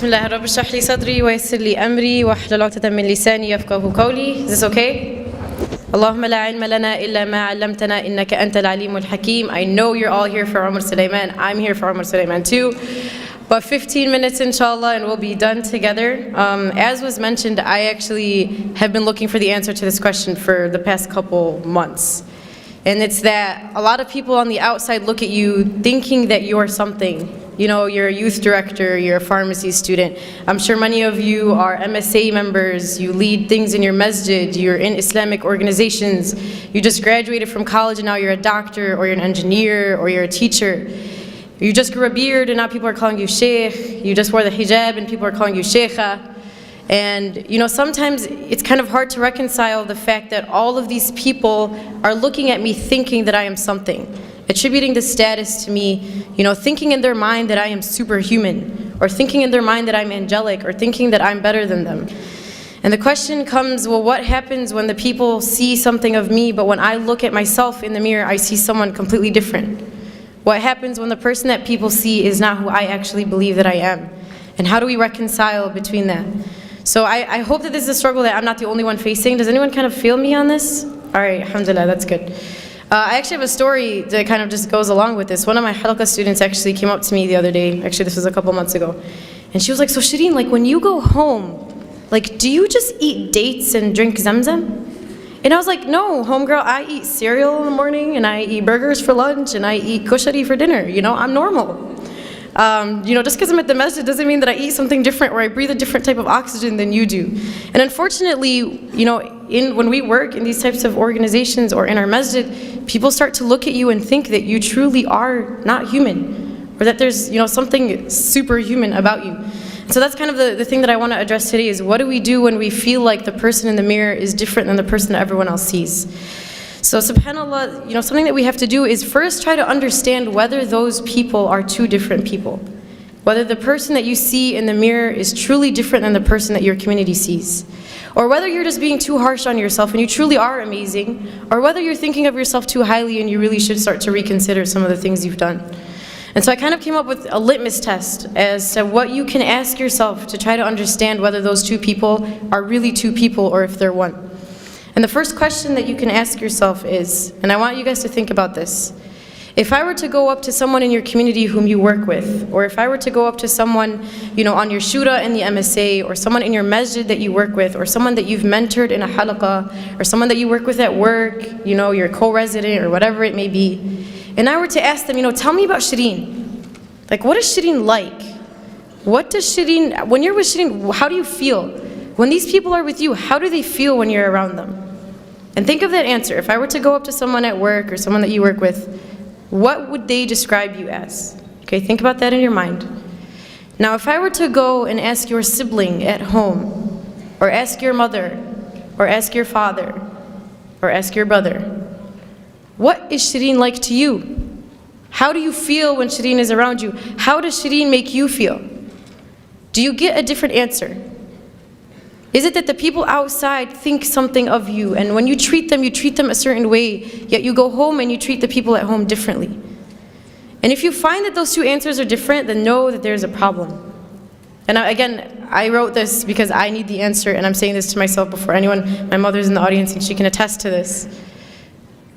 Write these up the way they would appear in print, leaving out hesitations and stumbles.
Bismillah, Rabbi shrah li sadri wa yassir li amri wa hlul 'uqdatan min lisani yafqahu qawli. Is this okay? Allahumma la ilma lana illa ma 'allamtana innaka antal alimul hakim. I know you're all here for Umar Sulaiman. I'm here for Umar Sulaiman too. But 15 minutes inshallah and we'll be done together. As was mentioned, I actually have been looking for the answer to this question for the past couple months. And it's that a lot of people on the outside look at you thinking that you're something. You know, you're a youth director, you're a pharmacy student. I'm sure many of you are MSA members, you lead things in your masjid, you're in Islamic organizations, you just graduated from college and now you're a doctor, or you're an engineer, or you're a teacher. You just grew a beard and now people are calling you sheikh. You just wore the hijab and people are calling you sheikha. And you know, sometimes it's kind of hard to reconcile the fact that all of these people are looking at me thinking that I am something, attributing the status to me, you know, thinking in their mind that I am superhuman, or thinking in their mind that I'm angelic, or thinking that I'm better than them. And the question comes, well, what happens when the people see something of me, but when I look at myself in the mirror, I see someone completely different? What happens when the person that people see is not who I actually believe that I am? And how do we reconcile between that? So I hope that this is a struggle that I'm not the only one facing. Does anyone kind of feel me on this? All right, alhamdulillah, that's good. I actually have a story that kind of just goes along with this. One of my halqa students actually came up to me the other day. Actually, this was a couple months ago. And she was like, so Shireen, like when you go home, like do you just eat dates and drink Zamzam? And I was like, no, homegirl, I eat cereal in the morning and I eat burgers for lunch and I eat kushari for dinner. You know, I'm normal. You know, just because I'm at the masjid doesn't mean that I eat something different or I breathe a different type of oxygen than you do. And unfortunately, you know, when we work in these types of organizations or in our masjid, people start to look at you and think that you truly are not human, or that there's, you know, something superhuman about you. So that's kind of the thing that I want to address today is what do we do when we feel like the person in the mirror is different than the person that everyone else sees? So subhanAllah, you know, something that we have to do is first try to understand whether those people are two different people. Whether the person that you see in the mirror is truly different than the person that your community sees. Or whether you're just being too harsh on yourself and you truly are amazing, or whether you're thinking of yourself too highly and you really should start to reconsider some of the things you've done. And so I kind of came up with a litmus test as to what you can ask yourself to try to understand whether those two people are really two people or if they're one. And the first question that you can ask yourself is, and I want you guys to think about this, if I were to go up to someone in your community whom you work with, or if I were to go up to someone, you know, on your shura in the MSA, or someone in your masjid that you work with, or someone that you've mentored in a halaqah, or someone that you work with at work, you know, your co-resident or whatever it may be, and I were to ask them, you know, tell me about Shireen. Like, what is Shireen like? What does Shireen, when you're with Shireen, how do you feel? When these people are with you, how do they feel when you're around them? And think of that answer. If I were to go up to someone at work or someone that you work with, what would they describe you as? Okay, think about that in your mind. Now, if I were to go and ask your sibling at home, or ask your mother, or ask your father, or ask your brother, what is Shireen like to you? How do you feel when Shireen is around you? How does Shireen make you feel? Do you get a different answer? Is it that the people outside think something of you, and when you treat them a certain way, yet you go home and you treat the people at home differently? And if you find that those two answers are different, then know that there's a problem. And again, I wrote this because I need the answer, and I'm saying this to myself before anyone. My mother's in the audience and she can attest to this.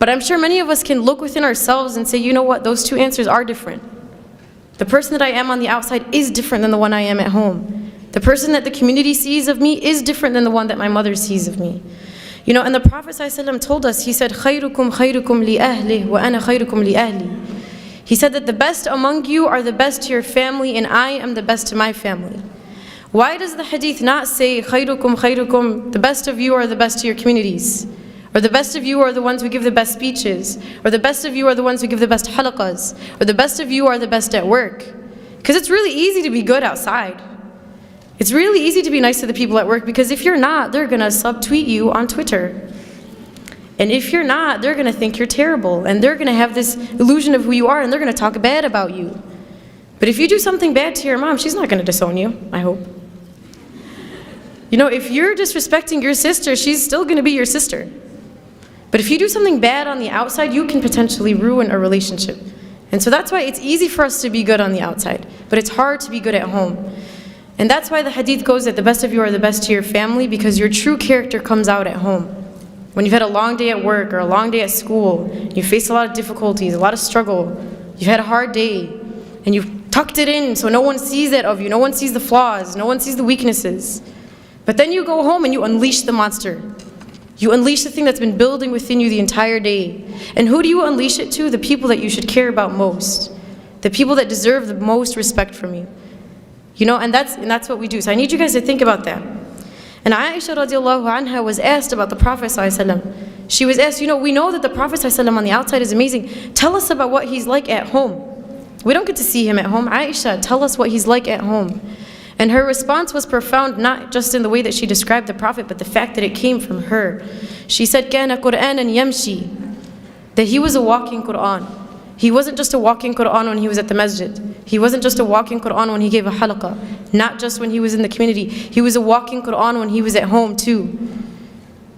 But I'm sure many of us can look within ourselves and say, you know what, those two answers are different. The person that I am on the outside is different than the one I am at home. The person that the community sees of me is different than the one that my mother sees of me. You know, and the Prophet ﷺ told us, he said, خَيْرُكُمْ خَيْرُكُمْ لِأَهْلِهِ وَأَنَا خَيْرُكُمْ لِأَهْلِي. He said that the best among you are the best to your family and I am the best to my family. Why does the hadith not say, خَيْرُكُمْ خَيْرُكُمْ, the best of you are the best to your communities? Or the best of you are the ones who give the best speeches? Or the best of you are the ones who give the best halaqas? Or the best of you are the best at work? Because it's really easy to be good outside. It's really easy to be nice to the people at work because if you're not, they're going to subtweet you on Twitter. And if you're not, they're going to think you're terrible. And they're going to have this illusion of who you are and they're going to talk bad about you. But if you do something bad to your mom, she's not going to disown you, I hope. You know, if you're disrespecting your sister, she's still going to be your sister. But if you do something bad on the outside, you can potentially ruin a relationship. And so that's why it's easy for us to be good on the outside, but it's hard to be good at home. And that's why the hadith goes that the best of you are the best to your family, because your true character comes out at home. When you've had a long day at work or a long day at school, you face a lot of difficulties, a lot of struggle, you've had a hard day, and you've tucked it in so no one sees it of you, no one sees the flaws, no one sees the weaknesses. But then you go home and you unleash the monster. You unleash the thing that's been building within you the entire day. And who do you unleash it to? The people that you should care about most. The people that deserve the most respect from you. You know, and that's what we do. So I need you guys to think about that. And Aisha radiallahu anha was asked about the Prophet ﷺ. She was asked, you know, we know that the Prophet ﷺ on the outside is amazing. Tell us about what he's like at home. We don't get to see him at home. Aisha, tell us what he's like at home. And her response was profound, not just in the way that she described the Prophet, but the fact that it came from her. She said, كَانَ قُرْآنًا يَمْشِي, that he was a walking Qur'an. He wasn't just a walking Qur'an when he was at the masjid. He wasn't just a walking Qur'an when he gave a halaqah. Not just when he was in the community. He was a walking Qur'an when he was at home too.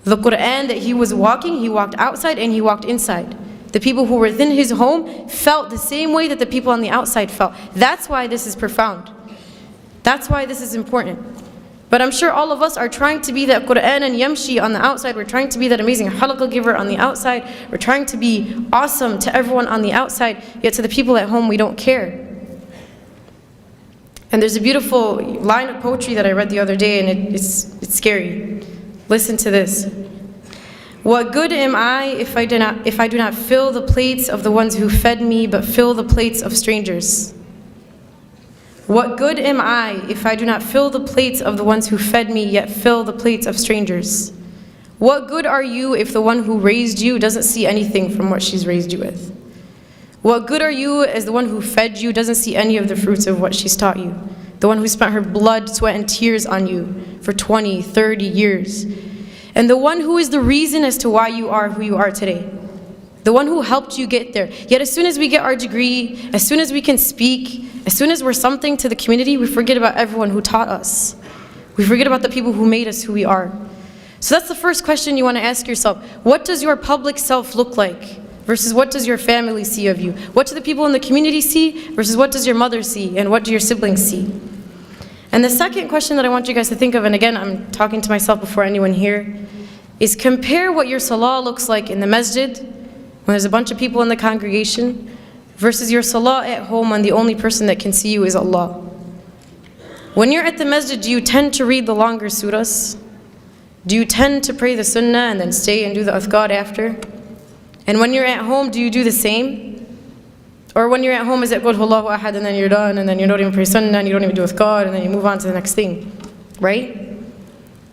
The Qur'an that he was walking, he walked outside and he walked inside. The people who were within his home felt the same way that the people on the outside felt. That's why this is profound. That's why this is important. But I'm sure all of us are trying to be that Qur'an and Yamshi on the outside. We're trying to be that amazing halaqah giver on the outside. We're trying to be awesome to everyone on the outside, yet to the people at home we don't care. And there's a beautiful line of poetry that I read the other day, and it's scary. Listen to this. What good am I if I do not fill the plates of the ones who fed me, but fill the plates of strangers? What good am I if I do not fill the plates of the ones who fed me, yet fill the plates of strangers? What good are you if the one who raised you doesn't see anything from what she's raised you with? What good are you as the one who fed you doesn't see any of the fruits of what she's taught you? The one who spent her blood, sweat, and tears on you for 20, 30 years. And the one who is the reason as to why you are who you are today. The one who helped you get there. Yet as soon as we get our degree, as soon as we can speak, as soon as we're something to the community, we forget about everyone who taught us. We forget about the people who made us who we are. So that's the first question you want to ask yourself. What does your public self look like? Versus what does your family see of you? What do the people in the community see? Versus what does your mother see? And what do your siblings see? And the second question that I want you guys to think of, and again, I'm talking to myself before anyone here, is compare what your salah looks like in the masjid, when there's a bunch of people in the congregation, versus your salah at home when the only person that can see you is Allah. When you're at the masjid, do you tend to read the longer surahs? Do you tend to pray the sunnah and then stay and do the adhkar after? And when you're at home, do you do the same? Or when you're at home, is it Qul Huwallahu Ahad and then you're done, and then you don't even pray sunnah and you don't even do adhkar, and then you move on to the next thing, right?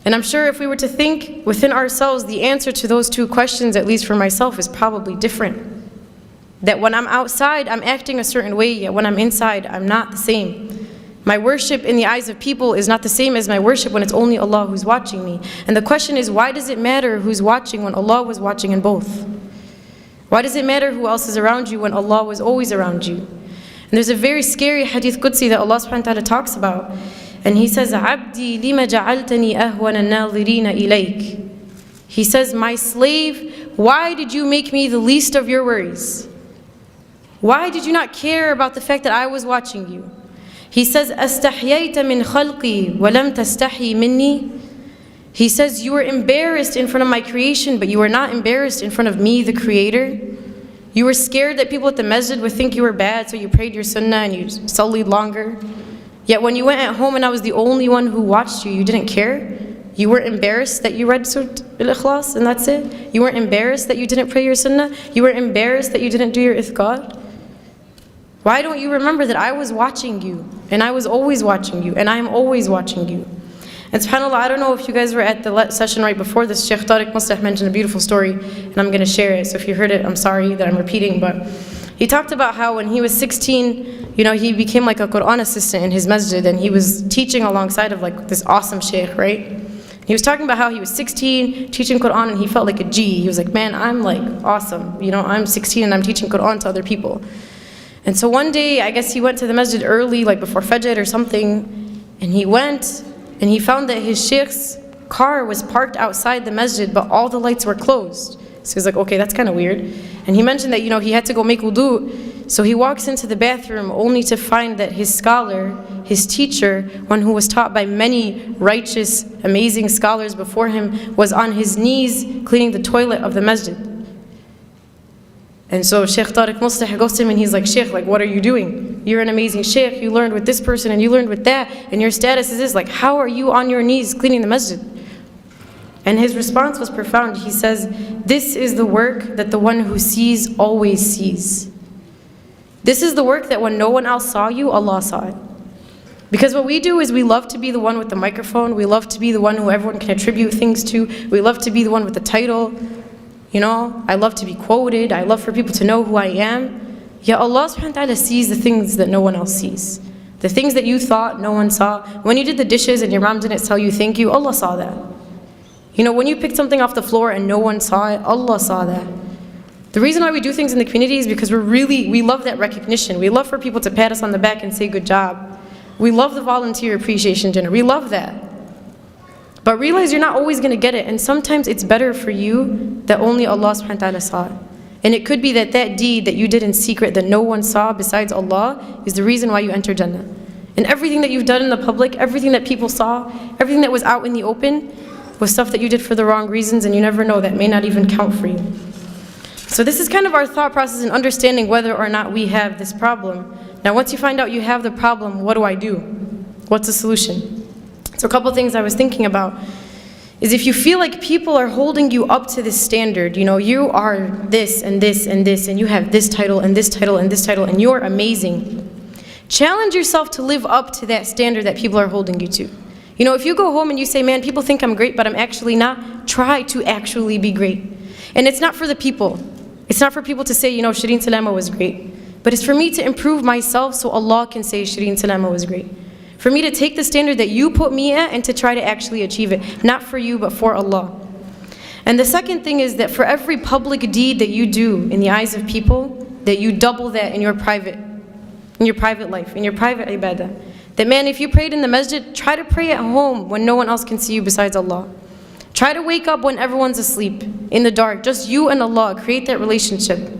And I'm sure if we were to think within ourselves, the answer to those two questions, at least for myself, is probably different. That when I'm outside, I'm acting a certain way, yet when I'm inside, I'm not the same. My worship in the eyes of people is not the same as my worship when it's only Allah who's watching me. And the question is, why does it matter who's watching when Allah was watching in both? Why does it matter who else is around you when Allah was always around you? And there's a very scary hadith Qudsi that Allah subhanahu wa ta'ala talks about. And He says, عَبْدِي لِمَ جَعَلْتَنِي أَهْوَنَ النَّاظِرِينَ إِلَيْكَ. He says, my slave, why did you make me the least of your worries? Why did you not care about the fact that I was watching you? He says, أَسْتَحْيَيْتَ مِنْ خَلْقِي وَلَمْ تَسْتَحْيِ مِنِّي. He says, you were embarrassed in front of my creation, but you were not embarrassed in front of me, the Creator. You were scared that people at the masjid would think you were bad, so you prayed your sunnah and you sullied longer. Yet when you went at home and I was the only one who watched you, you didn't care. You weren't embarrassed that you read Surah Al-Ikhlas and that's it. You weren't embarrassed that you didn't pray your sunnah. You weren't embarrassed that you didn't do your ithqar. Why don't you remember that I was watching you, and I was always watching you, and I am always watching you? And subhanAllah, I don't know if you guys were at the session right before this. Sheikh Tariq Muslih mentioned a beautiful story, and I'm going to share it. So if you heard it, I'm sorry that I'm repeating, but he talked about how when he was 16, he became like a Quran assistant in his masjid, and he was teaching alongside of like this awesome sheikh, right? He was talking about how he was 16, teaching Quran, and he felt like a G. He was like, man, I'm like awesome. I'm 16 and I'm teaching Quran to other people. And so one day, I guess he went to the masjid early, like before Fajr or something, and he went and he found that his sheikh's car was parked outside the masjid, but all the lights were closed. So he was like, okay, that's kind of weird. And he mentioned that, he had to go make wudu So he walks into the bathroom only to find that his scholar, his teacher, one who was taught by many righteous, amazing scholars before him, was on his knees cleaning the toilet of the masjid. And so Shaykh Tariq Muslih goes to him and he's like, Shaykh, like, what are you doing? You're an amazing Shaykh, you learned with this person and you learned with that, and your status is this, like, how are you on your knees cleaning the masjid? And his response was profound. He says, this is the work that the one who sees always sees. This is the work that when no one else saw you, Allah saw it. Because what we do is we love to be the one with the microphone, we love to be the one who everyone can attribute things to, we love to be the one with the title. You know, I love to be quoted, I love for people to know who I am. Yet Allah subhanahu wa ta'ala sees the things that no one else sees. The things that you thought no one saw. When you did the dishes and your mom didn't tell you thank you, Allah saw that. You know, when you picked something off the floor and no one saw it, Allah saw that. The reason why we do things in the community is because we love that recognition. We love for people to pat us on the back and say good job. We love the volunteer appreciation dinner. We love that. But realize you're not always going to get it, and sometimes it's better for you that only Allah subhanahu wa ta'ala saw it. And it could be that that deed that you did in secret that no one saw besides Allah is the reason why you enter Jannah. And everything that you've done in the public, everything that people saw, everything that was out in the open, was stuff that you did for the wrong reasons, and you never know, that may not even count for you. So this is kind of our thought process in understanding whether or not we have this problem. Now once you find out you have the problem, what do I do? What's the solution? So a couple things I was thinking about is if you feel like people are holding you up to this standard, you know, you are this and this and this, and you have this title and this title and this title, and you're amazing. Challenge yourself to live up to that standard that people are holding you to. You know, if you go home and you say, man, people think I'm great, but I'm actually not, try to actually be great. And it's not for the people. It's not for people to say, you know, Shireen Salama was great. But it's for me to improve myself so Allah can say Shireen Salama was great. For me to take the standard that you put me at and to try to actually achieve it. Not for you, but for Allah. And the second thing is that for every public deed that you do in the eyes of people, that you double that in your private life, in your private ibadah. That man, if you prayed in the masjid, try to pray at home when no one else can see you besides Allah. Try to wake up when everyone's asleep, in the dark, just you and Allah, create that relationship.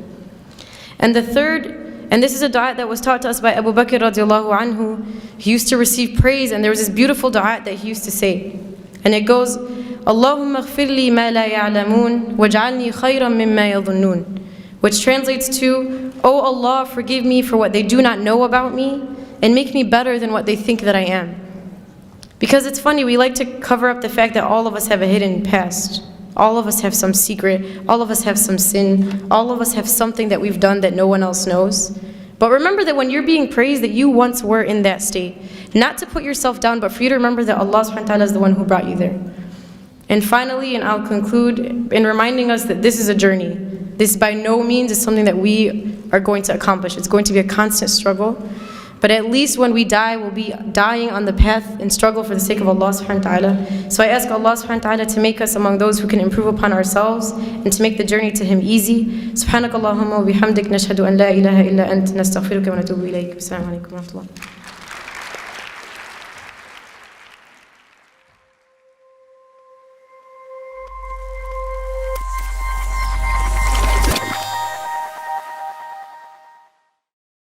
And the third, and this is a dua that was taught to us by Abu Bakr radiallahu anhu. He used to receive praise, and there was this beautiful dua that he used to say. And it goes, Allahumma ghfir li ma la ya'lamoon, waj'alni khayran mimma yadhunnun. Which translates to, O Allah, forgive me for what they do not know about me, and make me better than what they think that I am. Because it's funny, we like to cover up the fact that all of us have a hidden past. All of us have some secret, all of us have some sin, all of us have something that we've done that no one else knows. But remember that when you're being praised, that you once were in that state. Not to put yourself down, but for you to remember that Allah subhanahu wa ta'ala is the one who brought you there. And finally, and I'll conclude in reminding us that this is a journey. This by no means is something that we are going to accomplish. It's going to be a constant struggle. But at least when we die, we'll be dying on the path and struggle for the sake of Allah subhanahu wa ta'ala. So I ask Allah subhanahu wa ta'ala to make us among those who can improve upon ourselves and to make the journey to Him easy. Subhanakallahumma wa bihamdik nashhadu an la ilaha illa ant nastaghfiruka wa natubu ilayk. Assalamu alaikum wa rahmatullah.